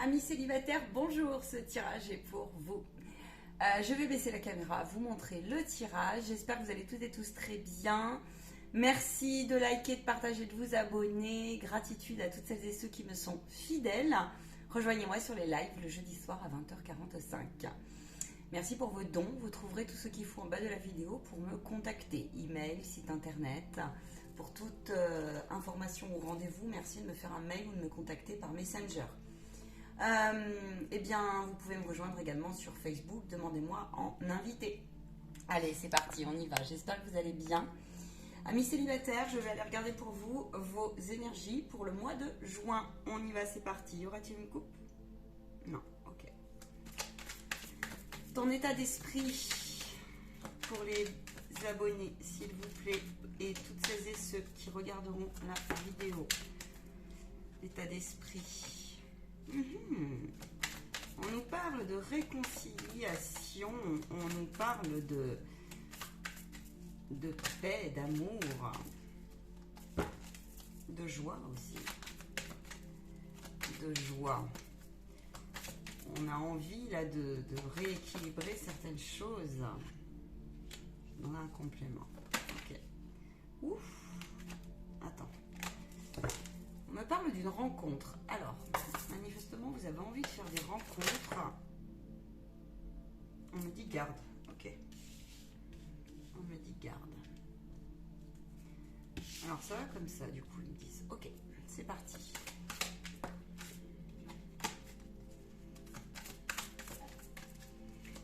Amis célibataires, bonjour, ce tirage est pour vous. Je vais baisser la caméra, vous montrer le tirage. J'espère que vous allez toutes et tous très bien. Merci de liker, de partager, de vous abonner. Gratitude à toutes celles et ceux qui me sont fidèles. Rejoignez-moi sur les lives le jeudi soir à 20h45. Merci pour vos dons. Vous trouverez tout ce qu'il faut en bas de la vidéo pour me contacter. Email, site internet. Pour toute information ou rendez-vous, merci de me faire un mail ou de me contacter par Messenger. Eh bien, vous pouvez me rejoindre également sur Facebook. Demandez-moi en invité. Allez, c'est parti, on y va. J'espère que vous allez bien. Amis célibataires, je vais aller regarder pour vous vos énergies pour le mois de juin. On y va, c'est parti. Y aura-t-il une coupe? Non, ok. Ton état d'esprit pour les abonnés, s'il vous plaît, et toutes celles et ceux qui regarderont la vidéo. L'état d'esprit. On nous parle de réconciliation, on nous parle de paix, d'amour, de joie aussi, de joie. On a envie là de rééquilibrer certaines choses. On a un complément. Ok. Ouf. Attends. On me parle d'une rencontre. Alors, manifestement, vous avez envie de faire des rencontres. On me dit garde. Ok. On me dit garde. Alors, ça va comme ça, du coup, ils me disent. Ok, c'est parti.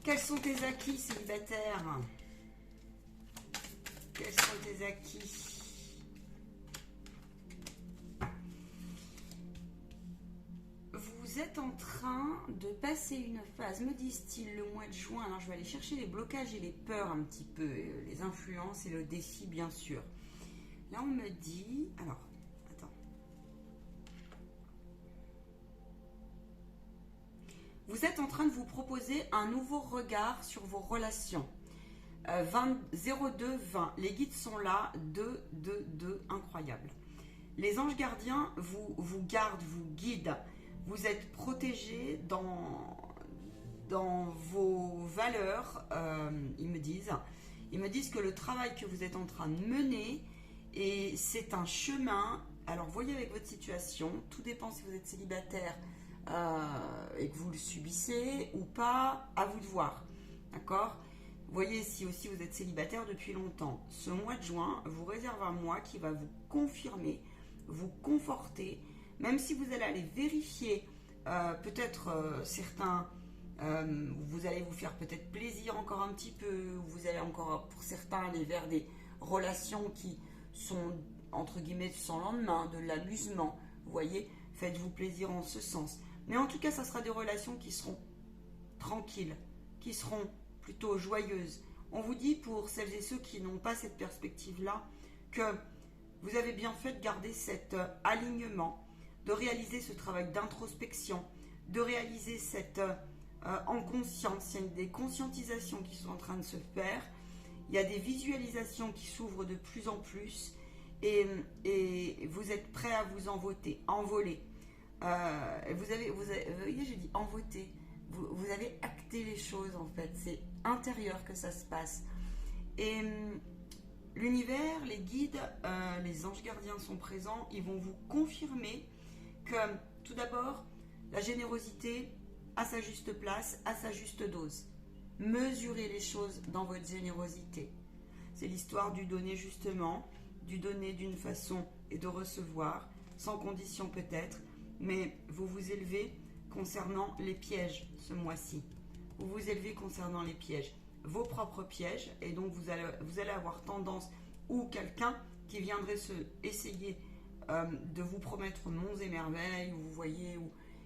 Quels sont tes acquis, célibataire? Quels sont tes acquis? Vous êtes en train de passer une phase, me disent-ils, le mois de juin. Alors, je vais aller chercher les blocages et les peurs un petit peu, les influences et le défi, bien sûr. Là, on me dit... Alors, attends. Vous êtes en train de vous proposer un nouveau regard sur vos relations. 02-20, les guides sont là, 2-2-2, incroyable. Les anges gardiens vous gardent, vous guident. Vous êtes protégé dans vos valeurs, ils me disent. Ils me disent que le travail que vous êtes en train de mener, et c'est un chemin. Alors, voyez avec votre situation, tout dépend si vous êtes célibataire et que vous le subissez ou pas, à vous de voir. D'accord ? Voyez si aussi vous êtes célibataire depuis longtemps. Ce mois de juin vous réserve un mois qui va vous confirmer, vous conforter. Même si vous allez aller vérifier, peut-être certains, vous allez vous faire peut-être plaisir encore un petit peu, vous allez encore, pour certains, aller vers des relations qui sont, entre guillemets, sans lendemain, de l'amusement. Vous voyez, faites-vous plaisir en ce sens. Mais en tout cas, ça sera des relations qui seront tranquilles, qui seront plutôt joyeuses. On vous dit, pour celles et ceux qui n'ont pas cette perspective-là, que vous avez bien fait de garder cet alignement, de réaliser ce travail d'introspection, de réaliser cette en conscience. Il y a des conscientisations qui sont en train de se faire, il y a des visualisations qui s'ouvrent de plus en plus, et vous êtes prêt à vous envoler. Vous voyez, j'ai dit envoter. Vous avez acté les choses en fait, c'est intérieur que ça se passe. Et l'univers, les guides, les anges gardiens sont présents, ils vont vous confirmer que tout d'abord, la générosité à sa juste place, à sa juste dose. Mesurez les choses dans votre générosité. C'est l'histoire du donner justement, du donner d'une façon et de recevoir, sans condition peut-être, mais vous vous élevez concernant les pièges ce mois-ci. Vous vous élevez concernant les pièges, vos propres pièges, et donc vous allez avoir tendance, ou quelqu'un qui viendrait essayer de vous promettre monts et merveilles, vous voyez,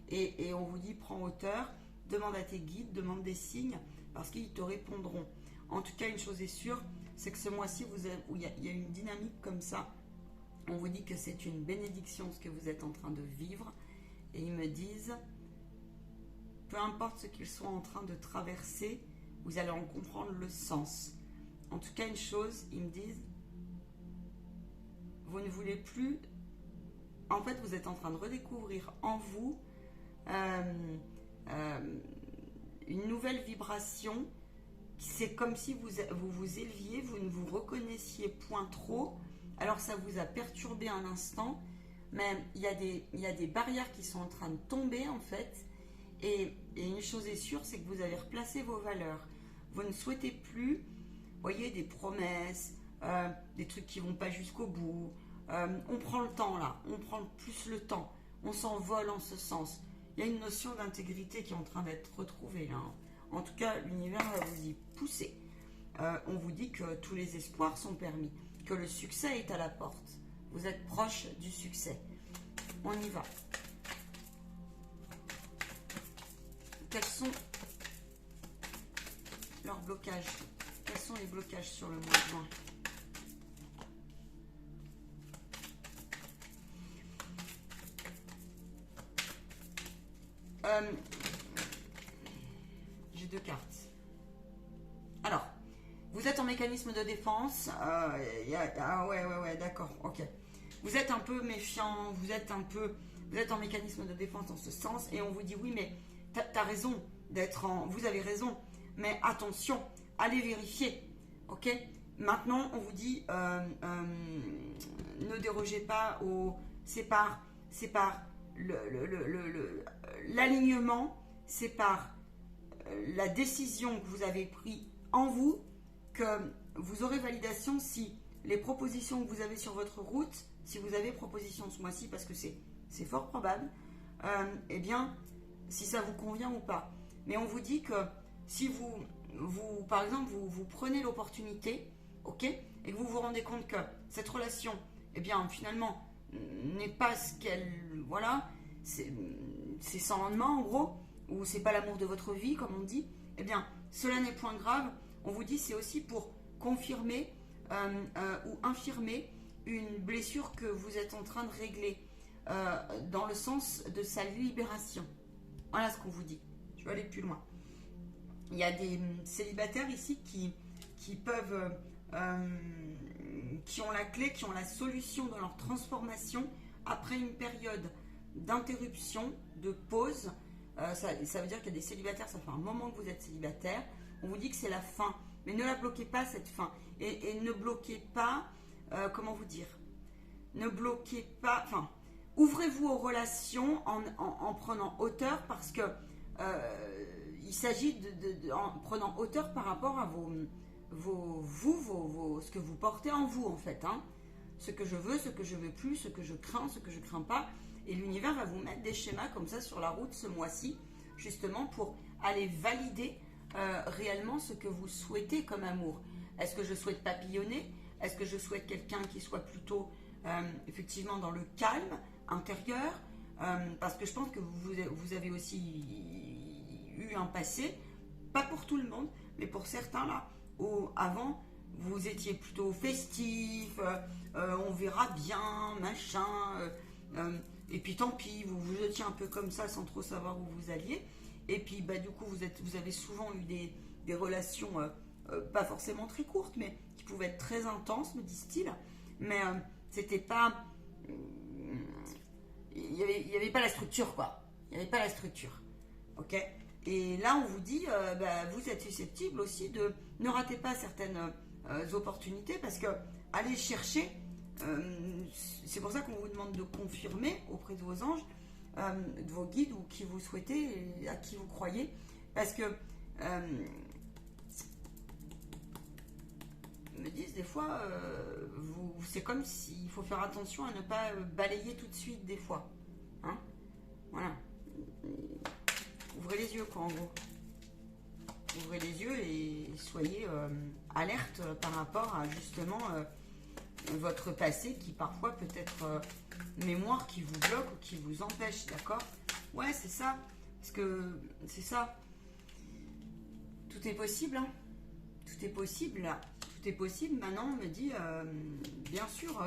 et on vous dit prends hauteur, demande à tes guides, demande des signes, parce qu'ils te répondront. En tout cas, une chose est sûre, c'est que ce mois-ci, il y a une dynamique comme ça. On vous dit que c'est une bénédiction ce que vous êtes en train de vivre, et ils me disent, peu importe ce qu'ils soient en train de traverser, vous allez en comprendre le sens. En tout cas, une chose, ils me disent, vous ne voulez plus... En fait, vous êtes en train de redécouvrir en vous une nouvelle vibration. C'est comme si vous éleviez, vous ne vous reconnaissiez point trop. Alors ça vous a perturbé un instant, mais il y a des barrières qui sont en train de tomber en fait. Et une chose est sûre, c'est que vous avez replacé vos valeurs. Vous ne souhaitez plus, vous voyez, des promesses, des trucs qui ne vont pas jusqu'au bout. On prend le temps là, on prend plus le temps. On s'envole en ce sens. Il y a une notion d'intégrité qui est en train d'être retrouvée là. En tout cas, l'univers va vous y pousser. On vous dit que tous les espoirs sont permis, que le succès est à la porte. Vous êtes proche du succès. On y va. Quels sont leurs blocages? Quels sont les blocages sur le mois de juin? J'ai 2 cartes. Alors, vous êtes en mécanisme de défense. Ouais, d'accord, ok. Vous êtes un peu méfiant, vous êtes en mécanisme de défense dans ce sens, et on vous dit oui, mais t'as raison d'être en... Vous avez raison, mais attention, allez vérifier, ok? Maintenant, on vous dit, ne dérogez pas au... C'est par l'alignement, c'est par la décision que vous avez prise en vous, que vous aurez validation si les propositions que vous avez sur votre route, si vous avez proposition ce mois-ci, parce que c'est fort probable, eh bien, si ça vous convient ou pas. Mais on vous dit que si par exemple, vous prenez l'opportunité, ok, et que vous vous rendez compte que cette relation, eh bien, finalement, n'est pas ce qu'elle... Voilà, c'est sans lendemain, en gros, ou c'est pas l'amour de votre vie, comme on dit, eh bien, cela n'est point grave. On vous dit c'est aussi pour confirmer ou infirmer une blessure que vous êtes en train de régler dans le sens de sa libération. Voilà ce qu'on vous dit. Je vais aller plus loin. Il y a des célibataires ici qui peuvent... qui ont la clé, qui ont la solution de leur transformation après une période d'interruption, de pause. Ça veut dire qu'il y a des célibataires, ça fait un moment que vous êtes célibataire. On vous dit que c'est la fin, mais ne la bloquez pas cette fin. Et ne bloquez pas, comment vous dire, ne bloquez pas, enfin, ouvrez-vous aux relations en prenant hauteur, parce que il s'agit en prenant hauteur par rapport à ce que vous portez en vous en fait, hein. Ce que je veux, ce que je veux plus, ce que je crains pas. Et l'univers va vous mettre des schémas comme ça sur la route ce mois-ci, justement pour aller valider réellement ce que vous souhaitez comme amour. Est-ce que je souhaite papillonner? Est-ce que je souhaite quelqu'un qui soit plutôt effectivement dans le calme intérieur? Parce que je pense que vous avez aussi eu un passé, pas pour tout le monde, mais pour certains là, où avant vous étiez plutôt festif, on verra bien, machin, et puis tant pis, vous étiez un peu comme ça sans trop savoir où vous alliez, et puis bah, du coup vous avez souvent eu des relations pas forcément très courtes, mais qui pouvaient être très intenses, me disent-ils, mais c'était pas... Il n'y avait pas la structure, quoi. Il n'y avait pas la structure, ok? Et là, on vous dit, vous êtes susceptible aussi de... Ne ratez pas certaines opportunités, parce que allez chercher... c'est pour ça qu'on vous demande de confirmer auprès de vos anges, de vos guides, ou qui vous souhaitez, et à qui vous croyez, parce que... me disent des fois, c'est comme s'il faut faire attention à ne pas balayer tout de suite des fois. Hein, voilà. Ouvrez les yeux, quoi, en gros. Ouvrez les yeux et soyez alerte par rapport à justement votre passé qui parfois peut être mémoire qui vous bloque ou qui vous empêche, d'accord? Ouais, c'est ça. Parce que c'est ça. Tout est possible, hein. Tout est possible, là. Tout est possible. Maintenant, on me dit, bien sûr,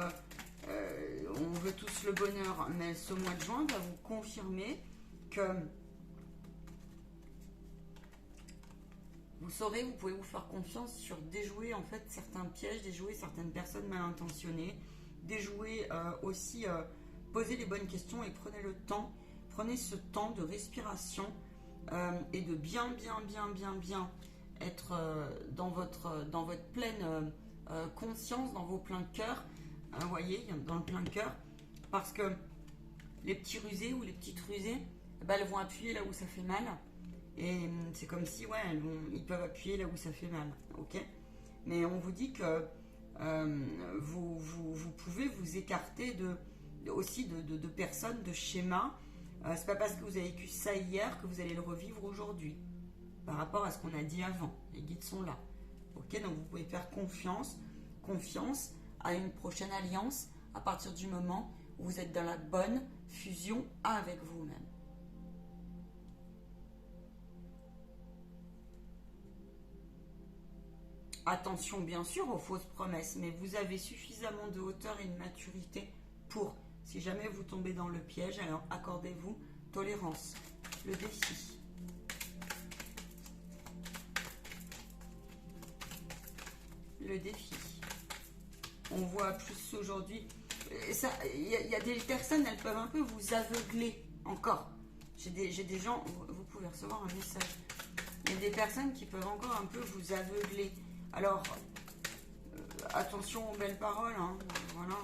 on veut tous le bonheur, mais ce mois de juin va vous confirmer que vous saurez, vous pouvez vous faire confiance sur déjouer en fait certains pièges, déjouer certaines personnes mal intentionnées, déjouer aussi, poser les bonnes questions et prenez ce temps de respiration et de bien être dans votre pleine conscience, dans vos pleins cœurs, vous voyez, dans le plein cœur, parce que les petits rusés ou les petites rusées, elles vont appuyer là où ça fait mal, et c'est comme si, ouais, ils peuvent appuyer là où ça fait mal, ok? Mais on vous dit que vous pouvez vous écarter aussi de personnes, de schémas. C'est pas parce que vous avez vécu ça hier que vous allez le revivre aujourd'hui, par rapport à ce qu'on a dit avant. Les guides sont là, ok? Donc vous pouvez faire confiance à une prochaine alliance à partir du moment où vous êtes dans la bonne fusion avec vous-même. Attention bien sûr aux fausses promesses, mais vous avez suffisamment de hauteur et de maturité pour, si jamais vous tombez dans le piège, alors accordez-vous tolérance. Le défi. Le défi. On voit plus aujourd'hui. Il y a des personnes, elles peuvent un peu vous aveugler encore. J'ai des gens, vous pouvez recevoir un message. Il y a des personnes qui peuvent encore un peu vous aveugler. Alors, attention aux belles paroles. Hein. Voilà.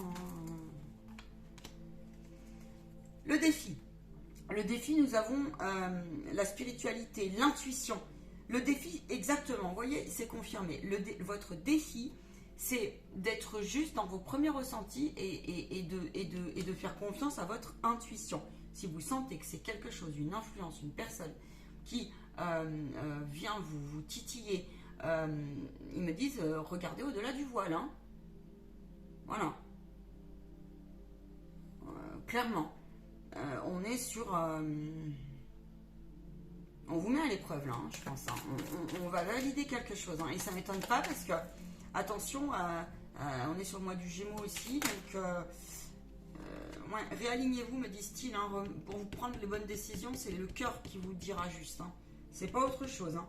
Le défi. Le défi, nous avons la spiritualité, l'intuition. Le défi, exactement, vous voyez, c'est confirmé. Votre défi, c'est d'être juste dans vos premiers ressentis et de faire confiance à votre intuition. Si vous sentez que c'est quelque chose, une influence, une personne qui vient vous titiller, ils me disent, regardez au-delà du voile. Hein. Voilà. Clairement. On est sur... on vous met à l'épreuve là, hein, je pense. Hein. On va valider quelque chose. Hein, et ça ne m'étonne pas parce que, attention, on est sur le mois du Gémeaux aussi. Donc, ouais, réalignez-vous, me disent-ils. Hein, pour vous prendre les bonnes décisions, c'est le cœur qui vous dira juste. Hein. C'est pas autre chose. Hein.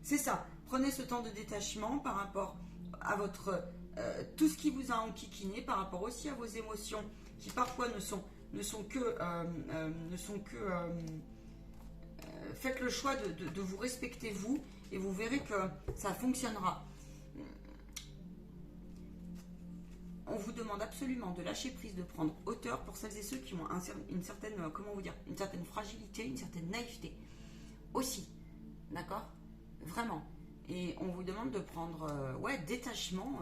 C'est ça. Prenez ce temps de détachement par rapport à votre... tout ce qui vous a enquiquiné, par rapport aussi à vos émotions qui parfois ne sont que faites le choix de vous respecter vous et vous verrez que ça fonctionnera. On vous demande absolument de lâcher prise, de prendre hauteur pour celles et ceux qui ont une certaine, comment vous dire, une certaine fragilité, une certaine naïveté aussi, d'accord, vraiment. Et on vous demande de prendre détachement.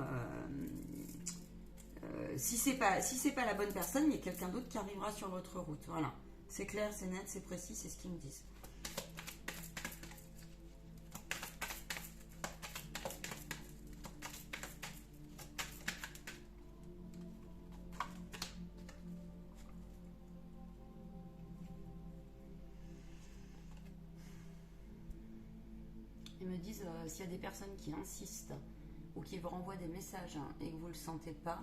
Si c'est pas la bonne personne, il y a quelqu'un d'autre qui arrivera sur votre route. Voilà, c'est clair, c'est net, c'est précis, c'est ce qu'ils me disent. Ils me disent s'il y a des personnes qui insistent ou qui vous renvoient des messages et que vous ne le sentez pas,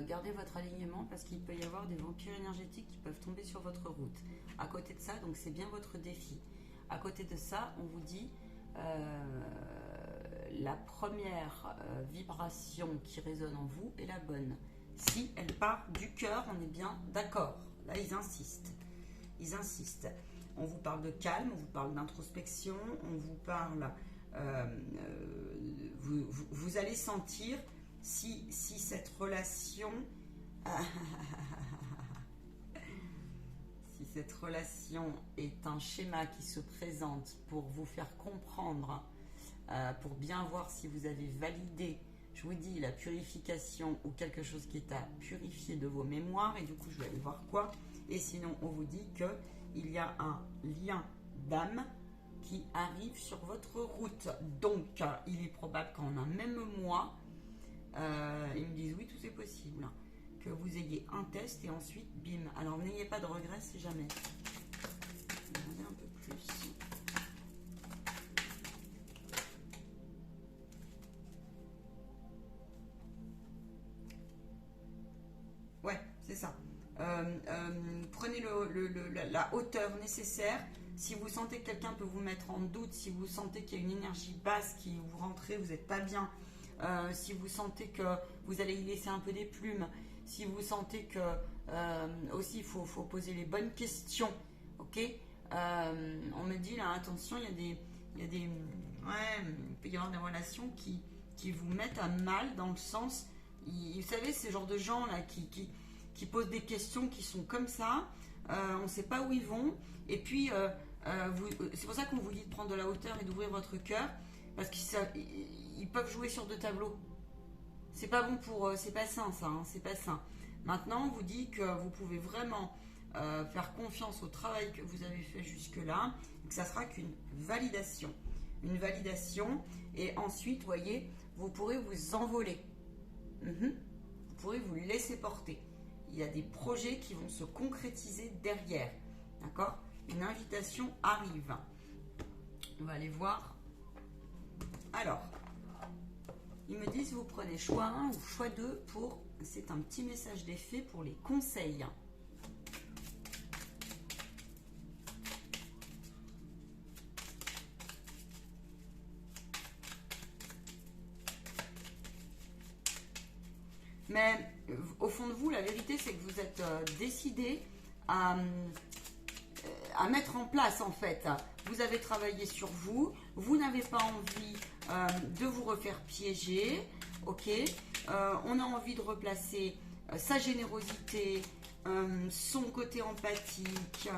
gardez votre alignement parce qu'il peut y avoir des vampires énergétiques qui peuvent tomber sur votre route. À côté de ça, donc c'est bien votre défi. À côté de ça, on vous dit la première vibration qui résonne en vous est la bonne. Si elle part du cœur, on est bien d'accord. Là, ils insistent. Ils insistent. On vous parle de calme, on vous parle d'introspection, on vous parle... vous allez sentir si cette relation... si cette relation est un schéma qui se présente pour vous faire comprendre, pour bien voir si vous avez validé, je vous dis, la purification ou quelque chose qui est à purifier de vos mémoires, et du coup je vais aller voir quoi. Et sinon on vous dit qu'il y a un lien d'âme qui arrive sur votre route. Donc il est probable qu'en un même mois, ils me disent oui, tout est possible, que vous ayez un test et ensuite bim. Alors n'ayez pas de regrets si jamais. Regardez un peu plus. Ouais, c'est ça. Prenez la hauteur nécessaire. Si vous sentez que quelqu'un peut vous mettre en doute, si vous sentez qu'il y a une énergie basse qui vous rentrez, vous n'êtes pas bien, si vous sentez que vous allez y laisser un peu des plumes, si vous sentez que aussi il faut poser les bonnes questions Ok. On me dit là, attention, il y a des, ouais, il peut y avoir des relations qui vous mettent à mal dans le sens, vous savez, ces genres de gens là qui posent des questions qui sont comme ça, on ne sait pas où ils vont, et puis c'est pour ça qu'on vous dit de prendre de la hauteur et d'ouvrir votre cœur, parce qu'ils peuvent jouer sur deux tableaux. C'est pas bon pour, c'est pas sain ça, hein, c'est pas sain. Maintenant, on vous dit que vous pouvez vraiment faire confiance au travail que vous avez fait jusque-là, que ça sera qu'une validation. Une validation, et ensuite, voyez, vous pourrez vous envoler. Vous pourrez vous laisser porter. Il y a des projets qui vont se concrétiser derrière. D'accord? Une invitation arrive. On va aller voir. Alors, ils me disent, vous prenez choix 1 ou choix 2 pour... C'est un petit message d'effet pour les conseils. Mais au fond de vous, la vérité, c'est que vous êtes décidé à mettre en place, en fait. Vous avez travaillé sur vous. Vous n'avez pas envie de vous refaire piéger. Ok. On a envie de replacer sa générosité, son côté empathique,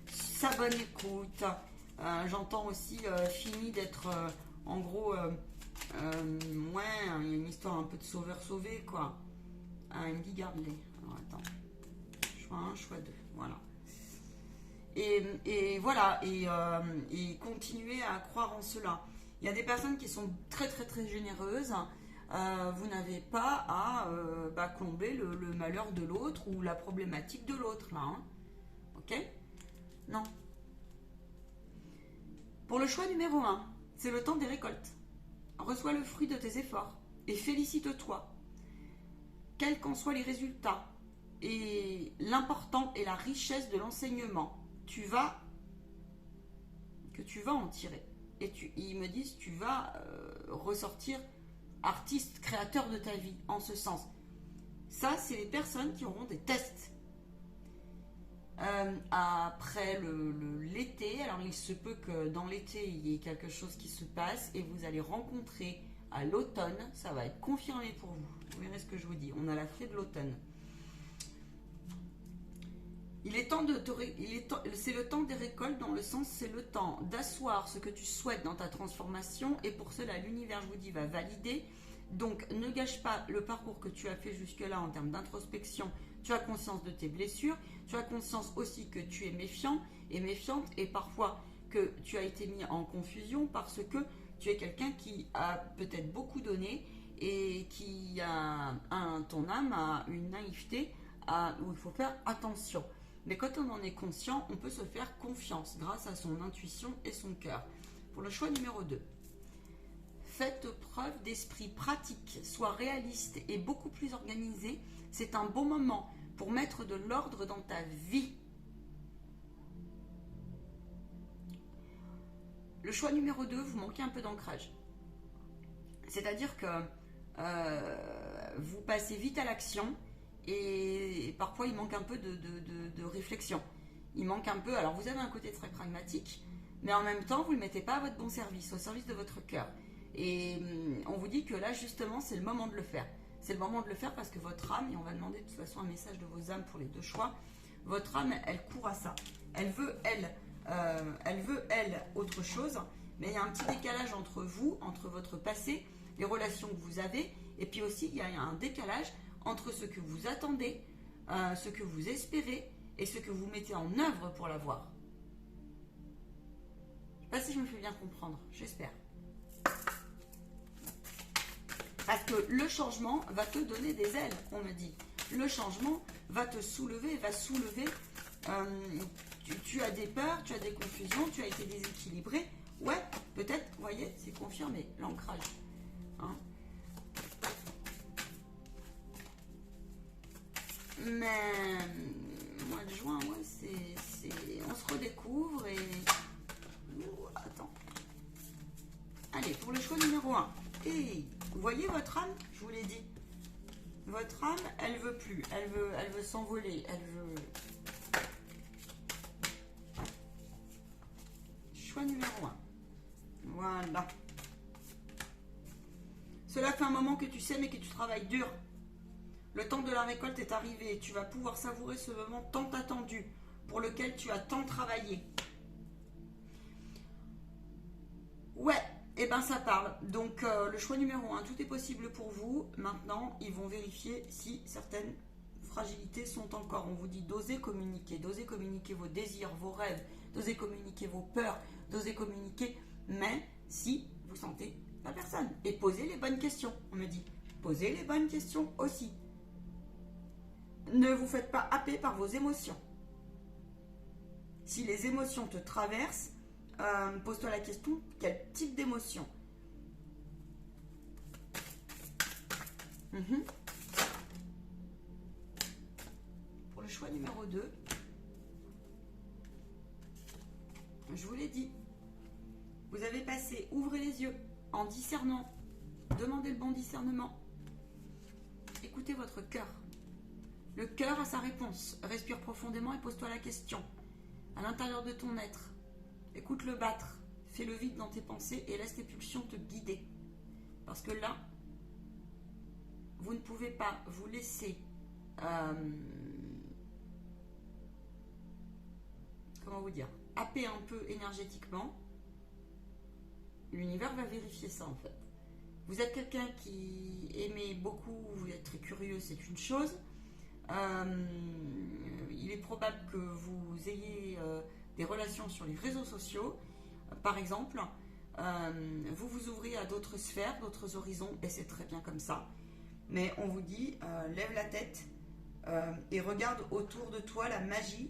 sa bonne écoute. J'entends aussi fini d'être en gros, ouais, il y a une histoire un peu de sauveur-sauvé, quoi. Il me dit garde-les. Alors attends, choix 1, choix 2, voilà. Et voilà, et continuer à croire en cela. Il y a des personnes qui sont très très très généreuses. Vous n'avez pas à combler le malheur de l'autre ou la problématique de l'autre, là. Hein. Ok? Non. Pour le choix numéro 1, c'est le temps des récoltes. Reçois le fruit de tes efforts et félicite-toi. Quels qu'en soient les résultats, et l'important est la richesse de l'enseignement que tu vas en tirer. Et ils me disent, tu vas ressortir artiste, créateur de ta vie, en ce sens. Ça, c'est les personnes qui auront des tests. Après l'été, alors il se peut que dans l'été, il y ait quelque chose qui se passe et vous allez rencontrer à l'automne, ça va être confirmé pour vous. Vous verrez ce que je vous dis. On a la fée de l'automne. C'est le temps des récoltes dans le sens, c'est le temps d'asseoir ce que tu souhaites dans ta transformation et pour cela, l'univers, je vous dis, va valider. Donc, ne gâche pas le parcours que tu as fait jusque-là en termes d'introspection. Tu as conscience de tes blessures. Tu as conscience aussi que tu es méfiant et méfiante et parfois que tu as été mis en confusion parce que tu es quelqu'un qui a peut-être beaucoup donné et qui a ton âme a une naïveté où il faut faire attention. Mais quand on en est conscient, on peut se faire confiance grâce à son intuition et son cœur. Pour le choix numéro 2, faites preuve d'esprit pratique, sois réaliste et beaucoup plus organisé. C'est un bon moment pour mettre de l'ordre dans ta vie. Le choix numéro 2, vous manquez un peu d'ancrage. C'est-à-dire que vous passez vite à l'action et parfois il manque un peu de réflexion. Il manque un peu, alors vous avez un côté très pragmatique, mais en même temps vous ne le mettez pas à votre bon service, au service de votre cœur. Et on vous dit que là justement c'est le moment de le faire. C'est le moment de le faire parce que votre âme, et on va demander de toute façon un message de vos âmes pour les deux choix, votre âme elle court à ça. Elle veut elle autre chose, mais il y a un petit décalage entre vous, entre votre passé, les relations que vous avez, et puis aussi il y a un décalage entre ce que vous attendez, ce que vous espérez et ce que vous mettez en œuvre pour l'avoir. Je ne sais pas si je me fais bien comprendre, j'espère. Parce que le changement va te donner des ailes, on me dit. Le changement va te soulever, va soulever. Tu as des peurs, tu as des confusions, tu as été déséquilibré. Ouais, peut-être, vous voyez, c'est confirmé, l'ancrage. Hein? Mais mois de juin, ouais, on se redécouvre et... Attends. Allez, pour le choix numéro 1. Et vous voyez votre âme, je vous l'ai dit. Votre âme, elle veut plus. Elle veut s'envoler. Elle veut... choix numéro 1. Voilà. Cela fait un moment que tu sais, mais que tu travailles dur. Le temps de la récolte est arrivé et tu vas pouvoir savourer ce moment tant attendu, pour lequel tu as tant travaillé. Ouais, et ben ça parle. Donc le choix numéro 1, tout est possible pour vous. Maintenant, ils vont vérifier si certaines fragilités sont encore. On vous dit d'oser communiquer vos désirs, vos rêves, d'oser communiquer vos peurs, d'oser communiquer, mais si vous sentez la personne. Et posez les bonnes questions, on me dit. Posez les bonnes questions aussi. Ne vous faites pas happer par vos émotions. Si les émotions te traversent, pose-toi la question, quel type d'émotion? Pour le choix numéro 2, je vous l'ai dit, vous avez passé, ouvrez les yeux, en discernant, demandez le bon discernement, écoutez votre cœur. Le cœur a sa réponse, respire profondément et pose-toi la question. À l'intérieur de ton être, écoute-le battre, fais le vide dans tes pensées et laisse tes pulsions te guider. Parce que là, vous ne pouvez pas vous laisser comment vous dire, happer un peu énergétiquement. L'univers va vérifier ça en fait. Vous êtes quelqu'un qui aimait beaucoup, vous êtes très curieux, c'est une chose. Il est probable que vous ayez des relations sur les réseaux sociaux, par exemple. Vous vous ouvrez à d'autres sphères, d'autres horizons, et c'est très bien comme ça. Mais on vous dit, lève la tête et regarde autour de toi la magie.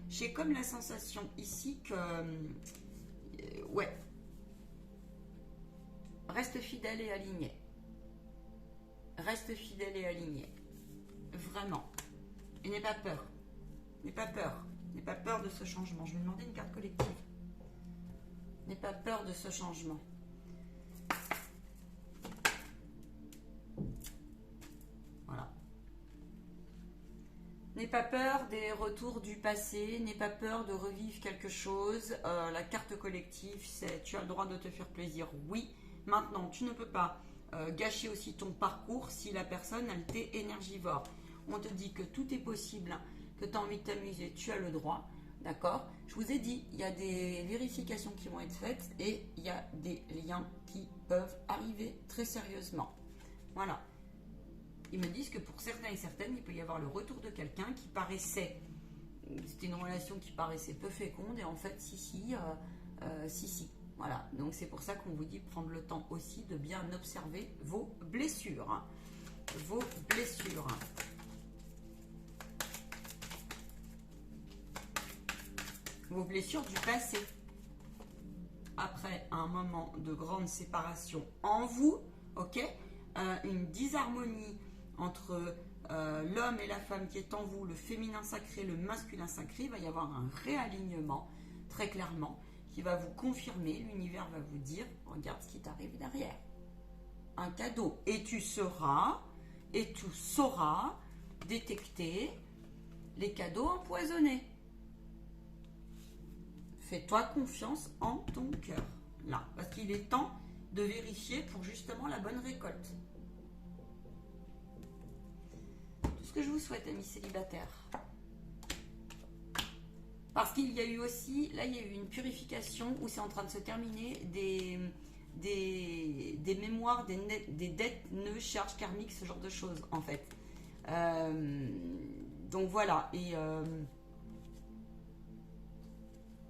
J'ai comme la sensation ici que... ouais. Reste fidèle et aligné. Reste fidèle et aligné. Vraiment. Et n'aie pas peur. N'aie pas peur. N'aie pas peur de ce changement. Je vais demander une carte collective. N'aie pas peur de ce changement. Voilà. N'aie pas peur des retours du passé. N'aie pas peur de revivre quelque chose. La carte collective, c'est tu as le droit de te faire plaisir. Oui. Maintenant, tu ne peux pas gâcher aussi ton parcours si la personne, elle t'est énergivore. On te dit que tout est possible, que tu as envie de t'amuser, tu as le droit, d'accord? Je vous ai dit, il y a des vérifications qui vont être faites et il y a des liens qui peuvent arriver très sérieusement. Voilà. Ils me disent que pour certains et certaines, il peut y avoir le retour de quelqu'un qui paraissait, c'était une relation qui paraissait peu féconde et en fait, si. Voilà, donc c'est pour ça qu'on vous dit prendre le temps aussi de bien observer vos blessures. Vos blessures. Vos blessures du passé. Après un moment de grande séparation en vous, ok, une disharmonie entre l'homme et la femme qui est en vous, le féminin sacré, le masculin sacré, il va y avoir un réalignement, très clairement, qui va vous confirmer, l'univers va vous dire, regarde ce qui t'arrive derrière. Un cadeau. Et tu sauras détecter les cadeaux empoisonnés. Fais-toi confiance en ton cœur. Là, parce qu'il est temps de vérifier pour justement la bonne récolte. Tout ce que je vous souhaite, amis célibataires. Parce qu'il y a eu aussi, là il y a eu une purification où c'est en train de se terminer des mémoires, des dettes, nœuds, charges karmiques, ce genre de choses en fait. Donc voilà, et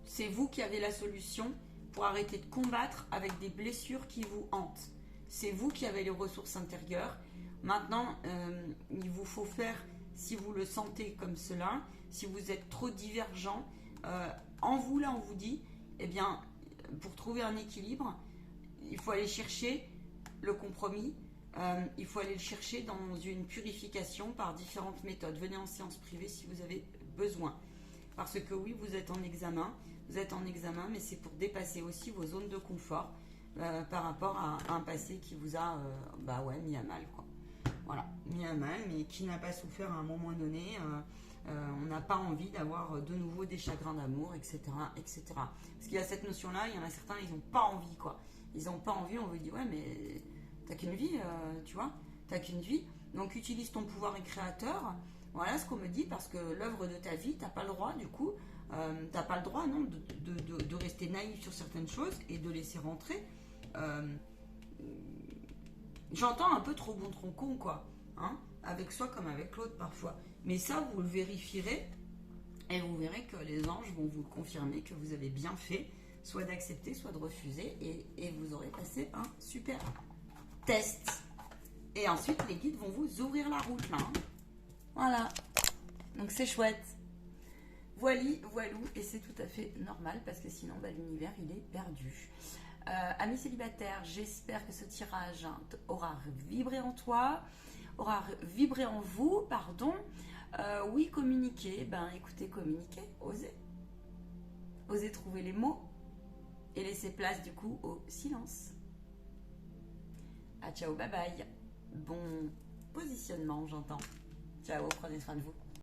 c'est vous qui avez la solution pour arrêter de combattre avec des blessures qui vous hantent. C'est vous qui avez les ressources intérieures. Maintenant, il vous faut faire, si vous le sentez comme cela, si vous êtes trop divergent, en vous là on vous dit, eh bien, pour trouver un équilibre, il faut aller chercher le compromis, il faut aller le chercher dans une purification par différentes méthodes. Venez en séance privée si vous avez besoin. Parce que oui, vous êtes en examen, mais c'est pour dépasser aussi vos zones de confort par rapport à un passé qui vous a mis à mal, quoi. Voilà, mis à mal, mais qui n'a pas souffert à un moment donné On n'a pas envie d'avoir de nouveau des chagrins d'amour, etc., etc. Parce qu'il y a cette notion-là, il y en a certains, ils n'ont pas envie, quoi. Ils n'ont pas envie, on vous dit, ouais, mais t'as qu'une vie, tu vois, t'as qu'une vie. Donc utilise ton pouvoir créateur. Voilà ce qu'on me dit, parce que l'œuvre de ta vie, t'as pas le droit, du coup, t'as pas le droit, non, de rester naïf sur certaines choses et de laisser rentrer. J'entends un peu trop bon, trop con, quoi. Hein, avec soi comme avec l'autre parfois. Mais ça, vous le vérifierez et vous verrez que les anges vont vous confirmer que vous avez bien fait, soit d'accepter, soit de refuser, et vous aurez passé un super test. Et ensuite, les guides vont vous ouvrir la route, là. Hein. Voilà. Donc, c'est chouette. Voilou, et c'est tout à fait normal, parce que sinon, bah, l'univers, il est perdu. Amis célibataires, j'espère que ce tirage aura vibré en toi, aura vibré en vous, pardon. Oui, communiquer, ben écoutez, communiquer, osez. Osez trouver les mots et laisser place du coup au silence. Ah, ciao, bye bye. Bon positionnement, j'entends. Ciao, prenez soin de vous.